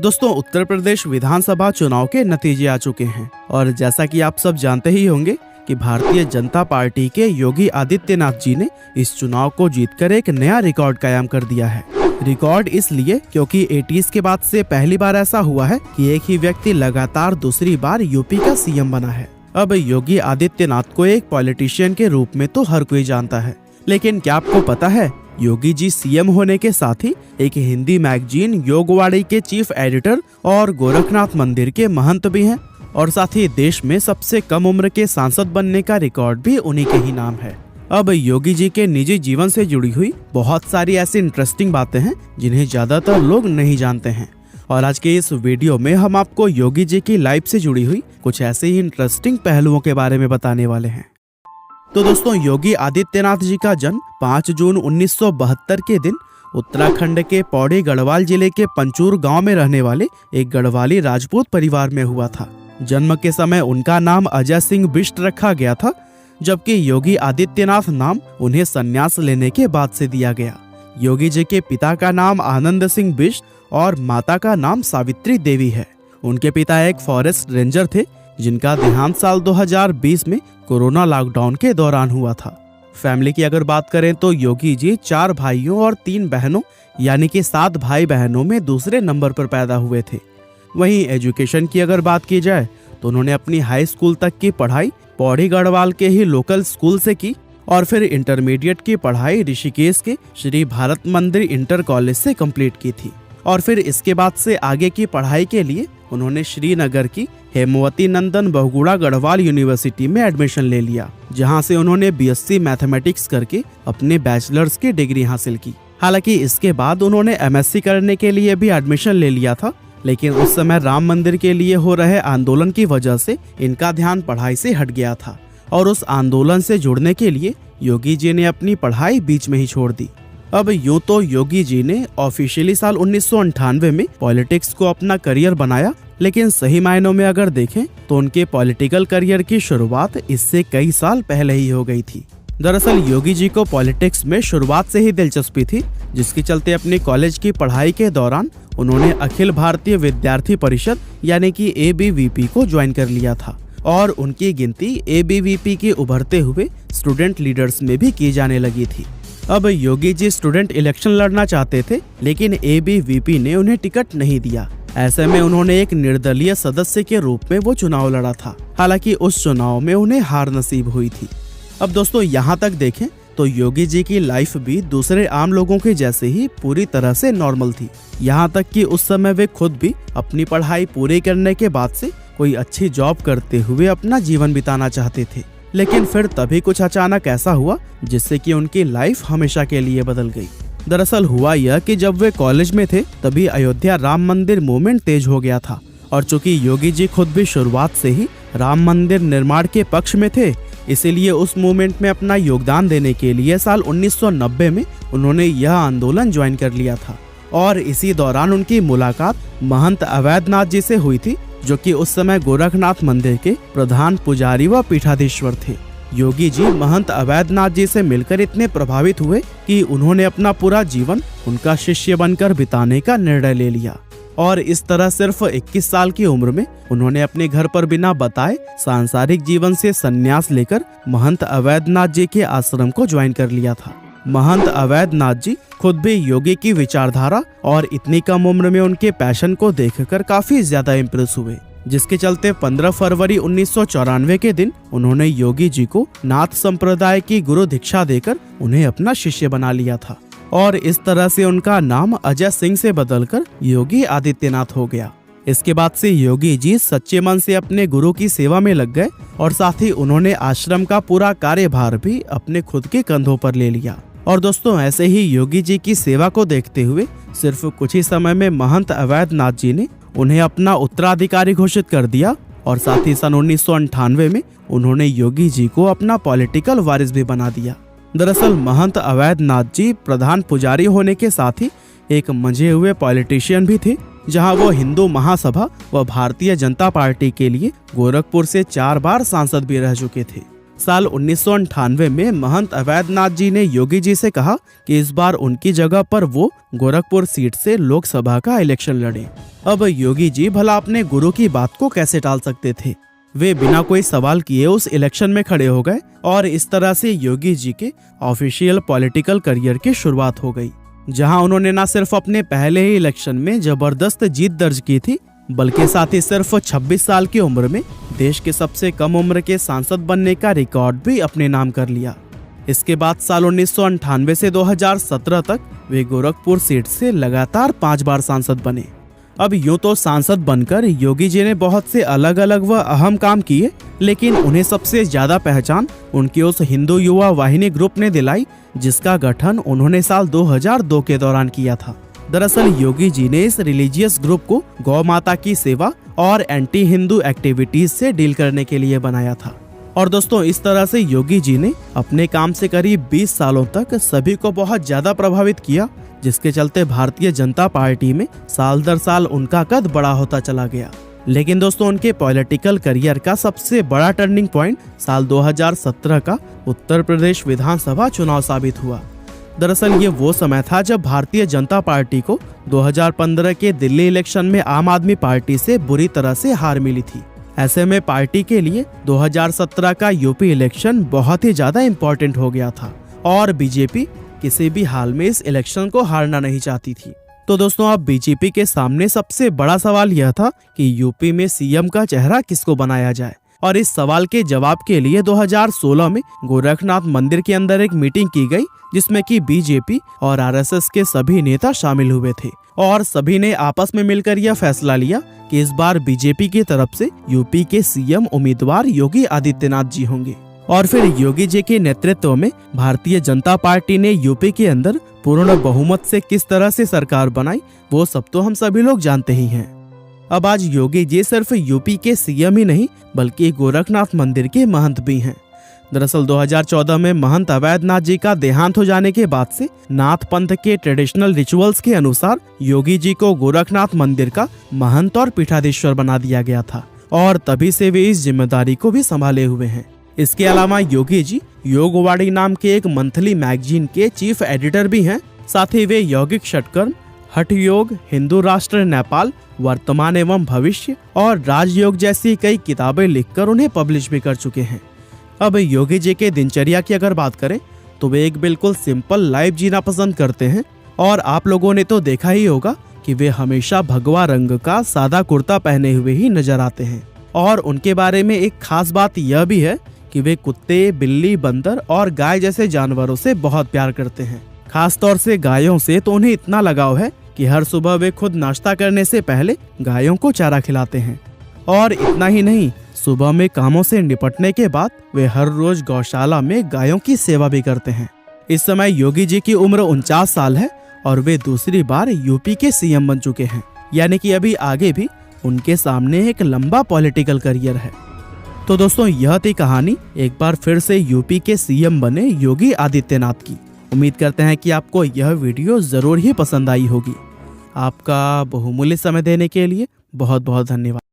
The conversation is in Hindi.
दोस्तों, उत्तर प्रदेश विधानसभा चुनाव के नतीजे आ चुके हैं और जैसा कि आप सब जानते ही होंगे कि भारतीय जनता पार्टी के योगी आदित्यनाथ जी ने इस चुनाव को जीतकर एक नया रिकॉर्ड कायम कर दिया है। रिकॉर्ड इसलिए क्योंकि 80s के बाद से पहली बार ऐसा हुआ है कि एक ही व्यक्ति लगातार दूसरी बार यूपी का सीएम बना है। अब योगी आदित्यनाथ को एक पॉलिटिशियन के रूप में तो हर कोई जानता है, लेकिन क्या आपको पता है योगी जी सीएम होने के साथ ही एक हिंदी मैगजीन योगवाड़ी के चीफ एडिटर और गोरखनाथ मंदिर के महंत भी हैं और साथ ही देश में सबसे कम उम्र के सांसद बनने का रिकॉर्ड भी उन्हीं के ही नाम है। अब योगी जी के निजी जीवन से जुड़ी हुई बहुत सारी ऐसी इंटरेस्टिंग बातें हैं जिन्हें ज्यादातर लोग नहीं जानते हैं और आज के इस वीडियो में हम आपको योगी जी की लाइफ से जुड़ी हुई कुछ ऐसे ही इंटरेस्टिंग पहलुओं के बारे में बताने वाले हैं। तो दोस्तों, योगी आदित्यनाथ जी का जन्म 5 जून 1972 के दिन उत्तराखंड के पौड़ी गढ़वाल जिले के पंचूर गांव में रहने वाले एक गढ़वाली राजपूत परिवार में हुआ था। जन्म के समय उनका नाम अजय सिंह बिष्ट रखा गया था, जबकि योगी आदित्यनाथ नाम उन्हें संन्यास लेने के बाद से दिया गया। योगी जी के पिता का नाम आनंद सिंह बिष्ट और माता का नाम सावित्री देवी है। उनके पिता एक फॉरेस्ट रेंजर थे जिनका देहांत साल 2020 में कोरोना लॉकडाउन के दौरान हुआ था। फैमिली की अगर बात करें तो योगी जी 4 भाइयों और 3 बहनों यानी कि 7 भाई बहनों में दूसरे नंबर पर पैदा हुए थे। वहीं एजुकेशन की अगर बात की जाए तो उन्होंने अपनी हाई स्कूल तक की पढ़ाई पौड़ी गढ़वाल के ही लोकल स्कूल से की और फिर इंटरमीडिएट की पढ़ाई ऋषिकेश के श्री भारत मंदिर इंटर कॉलेज से कंप्लीट की थी और फिर इसके बाद से आगे की पढ़ाई के लिए उन्होंने श्रीनगर की हेमवती नंदन बहुगुणा गढ़वाल यूनिवर्सिटी में एडमिशन ले लिया, जहां से उन्होंने बीएससी मैथमेटिक्स करके अपने बैचलर्स की डिग्री हासिल की। हालांकि इसके बाद उन्होंने एमएससी करने के लिए भी एडमिशन ले लिया था, लेकिन उस समय राम मंदिर के लिए हो रहे आंदोलन की वजह से इनका ध्यान पढ़ाई से हट गया था और उस आंदोलन से जुड़ने के लिए योगी जी ने अपनी पढ़ाई बीच में ही छोड़ दी। अब यूं तो योगी जी ने ऑफिशियली साल 1998 में पॉलिटिक्स को अपना करियर बनाया, लेकिन सही मायनों में अगर देखें तो उनके पॉलिटिकल करियर की शुरुआत इससे कई साल पहले ही हो गई थी। दरअसल योगी जी को पॉलिटिक्स में शुरुआत से ही दिलचस्पी थी, जिसके चलते अपनी कॉलेज की पढ़ाई के दौरान उन्होंने अखिल भारतीय विद्यार्थी परिषद यानी कि ABVP को ज्वाइन कर लिया था और उनकी गिनती ABVP के उभरते हुए स्टूडेंट लीडर्स में भी की जाने लगी थी। अब योगी जी स्टूडेंट इलेक्शन लड़ना चाहते थे, लेकिन ABVP ने उन्हें टिकट नहीं दिया। ऐसे में उन्होंने एक निर्दलीय सदस्य के रूप में वो चुनाव लड़ा था। हालांकि उस चुनाव में उन्हें हार नसीब हुई थी। अब दोस्तों, यहाँ तक देखें तो योगी जी की लाइफ भी दूसरे आम लोगों के जैसे ही पूरी तरह से नॉर्मल थी। यहाँ तक कि उस समय वे खुद भी अपनी पढ़ाई पूरी करने के बाद से कोई अच्छी जॉब करते हुए अपना जीवन बिताना चाहते थे, लेकिन फिर तभी कुछ अचानक ऐसा हुआ जिससे कि उनकी लाइफ हमेशा के लिए बदल गई। दरअसल हुआ यह कि जब वे कॉलेज में थे तभी अयोध्या राम मंदिर मूवमेंट तेज हो गया था और चूंकि योगी जी खुद भी शुरुआत से ही राम मंदिर निर्माण के पक्ष में थे, इसीलिए उस मूवमेंट में अपना योगदान देने के लिए साल 1990 में उन्होंने यह आंदोलन ज्वाइन कर लिया था और इसी दौरान उनकी मुलाकात महंत अवैधनाथ जी से हुई थी, जो कि उस समय गोरखनाथ मंदिर के प्रधान पुजारी व पीठाधीश्वर थे। योगी जी महंत अवैधनाथ जी से मिलकर इतने प्रभावित हुए कि उन्होंने अपना पूरा जीवन उनका शिष्य बनकर बिताने का निर्णय ले लिया और इस तरह सिर्फ 21 साल की उम्र में उन्होंने अपने घर पर बिना बताए सांसारिक जीवन से संन्यास लेकर महंत अवैधनाथ जी के आश्रम को ज्वाइन कर लिया था। महंत अवैधनाथ जी खुद भी योगी की विचारधारा और इतनी कम उम्र में उनके पैशन को देखकर काफी ज्यादा इम्प्रेस हुए, जिसके चलते 15 फरवरी 1994 के दिन उन्होंने योगी जी को नाथ संप्रदाय की गुरु दीक्षा देकर उन्हें अपना शिष्य बना लिया था और इस तरह से उनका नाम अजय सिंह से बदलकर योगी आदित्यनाथ हो गया। इसके बाद से योगी जी सच्चे मन से अपने गुरु की सेवा में लग गए और साथ ही उन्होंने आश्रम का पूरा कार्यभार भी अपने खुद के कंधों पर ले लिया। और दोस्तों, ऐसे ही योगी जी की सेवा को देखते हुए सिर्फ कुछ ही समय में महंत अवैधनाथ जी ने उन्हें अपना उत्तराधिकारी घोषित कर दिया और साथ ही सन 1998 में उन्होंने योगी जी को अपना पॉलिटिकल वारिस भी बना दिया। दरअसल महंत अवैधनाथ जी प्रधान पुजारी होने के साथ ही एक मंझे हुए पॉलिटिशियन भी थे, जहां वो हिंदू महासभा व भारतीय जनता पार्टी के लिए गोरखपुर से 4 बार सांसद भी रह चुके थे। साल 1998 में महंत अवैधनाथ जी ने योगी जी से कहा कि इस बार उनकी जगह पर वो गोरखपुर सीट से लोकसभा का इलेक्शन लड़े। अब योगी जी भला अपने गुरु की बात को कैसे टाल सकते थे। वे बिना कोई सवाल किए उस इलेक्शन में खड़े हो गए और इस तरह से योगी जी के ऑफिशियल पॉलिटिकल करियर की शुरुआत हो गई, जहां उन्होंने न सिर्फ अपने पहले ही इलेक्शन में जबरदस्त जीत दर्ज की थी, बल्कि साथ ही सिर्फ 26 साल की उम्र में देश के सबसे कम उम्र के सांसद बनने का रिकॉर्ड भी अपने नाम कर लिया। इसके बाद साल 1998 से 2017 तक वे गोरखपुर सीट से लगातार 5 बार सांसद बने। अब यूं तो सांसद बनकर योगी जी ने बहुत से अलग अलग व अहम काम किए, लेकिन उन्हें सबसे ज्यादा पहचान उनकी उस हिंदू युवा वाहिनी ग्रुप ने दिलाई, जिसका गठन उन्होंने साल 2002 के दौरान किया था। दरअसल योगी जी ने इस रिलीजियस ग्रुप को गौ माता की सेवा और एंटी हिंदू एक्टिविटीज से डील करने के लिए बनाया था। और दोस्तों, इस तरह से योगी जी ने अपने काम से करीब 20 सालों तक सभी को बहुत ज्यादा प्रभावित किया, जिसके चलते भारतीय जनता पार्टी में साल दर साल उनका कद बड़ा होता चला गया। लेकिन दोस्तों, उनके पॉलिटिकल करियर का सबसे बड़ा टर्निंग पॉइंट साल 2017 का उत्तर प्रदेश विधानसभा चुनाव साबित हुआ। दरअसल ये वो समय था जब भारतीय जनता पार्टी को 2015 के दिल्ली इलेक्शन में आम आदमी पार्टी से बुरी तरह से हार मिली थी। ऐसे में पार्टी के लिए 2017 का यूपी इलेक्शन बहुत ही ज्यादा इम्पोर्टेंट हो गया था और बीजेपी किसी भी हाल में इस इलेक्शन को हारना नहीं चाहती थी। तो दोस्तों, अब बीजेपी के सामने सबसे बड़ा सवाल यह था कि यूपी में सीएम का चेहरा किसको बनाया जाए। और इस सवाल के जवाब के लिए 2016 में गोरखनाथ मंदिर के अंदर एक मीटिंग की गई, जिसमें कि बीजेपी और आरएसएस के सभी नेता शामिल हुए थे और सभी ने आपस में मिलकर यह फैसला लिया कि इस बार बीजेपी की तरफ से यूपी के सीएम उम्मीदवार योगी आदित्यनाथ जी होंगे। और फिर योगी जी के नेतृत्व में भारतीय जनता पार्टी ने यूपी के अंदर पूर्ण बहुमत से किस तरह से सरकार बनाई, वो सब तो हम सभी लोग जानते ही हैं। अब आज योगी जी सिर्फ यूपी के सीएम ही नहीं, बल्कि गोरखनाथ मंदिर के महंत भी हैं। दरअसल 2014 में महंत अवैधनाथ जी का देहांत हो जाने के बाद से नाथ पंथ के ट्रेडिशनल रिचुअल्स के अनुसार योगी जी को गोरखनाथ मंदिर का महंत और पीठाधीश्वर बना दिया गया था और तभी से वे इस जिम्मेदारी को भी संभाले हुए हैं। इसके अलावा योगी जी योगवाड़ी नाम के एक मंथली मैगजीन के चीफ एडिटर भी हैं। साथ ही वे यौगिक षटकर्म, हठ योग, हिंदू राष्ट्र नेपाल, वर्तमान एवं भविष्य और राजयोग जैसी कई किताबें लिखकर उन्हें पब्लिश भी कर चुके हैं। अब योगी जी के दिनचर्या की अगर बात करें तो वे एक बिल्कुल सिंपल लाइफ जीना पसंद करते हैं और आप लोगों ने तो देखा ही होगा कि वे हमेशा भगवा रंग का सादा कुर्ता पहने हुए ही नजर आते हैं। और उनके बारे में एक खास बात यह भी है कि वे कुत्ते, बिल्ली, बंदर और गाय जैसे जानवरों से बहुत प्यार करते हैं। खास तौर से गायों से तो उन्हें इतना लगाव है कि हर सुबह वे खुद नाश्ता करने से पहले गायों को चारा खिलाते हैं। और इतना ही नहीं, सुबह में कामों से निपटने के बाद वे हर रोज गौशाला में गायों की सेवा भी करते हैं। इस समय योगी जी की उम्र 49 साल है और वे दूसरी बार यूपी के सीएम बन चुके हैं, यानी कि अभी आगे भी उनके सामने एक लंबा पॉलिटिकल करियर है। तो दोस्तों, यह थी कहानी एक बार फिर से यूपी के सीएम बने योगी आदित्यनाथ की। उम्मीद करते हैं कि आपको यह वीडियो जरूर ही पसंद आई होगी। आपका बहुमूल्य समय देने के लिए बहुत बहुत धन्यवाद।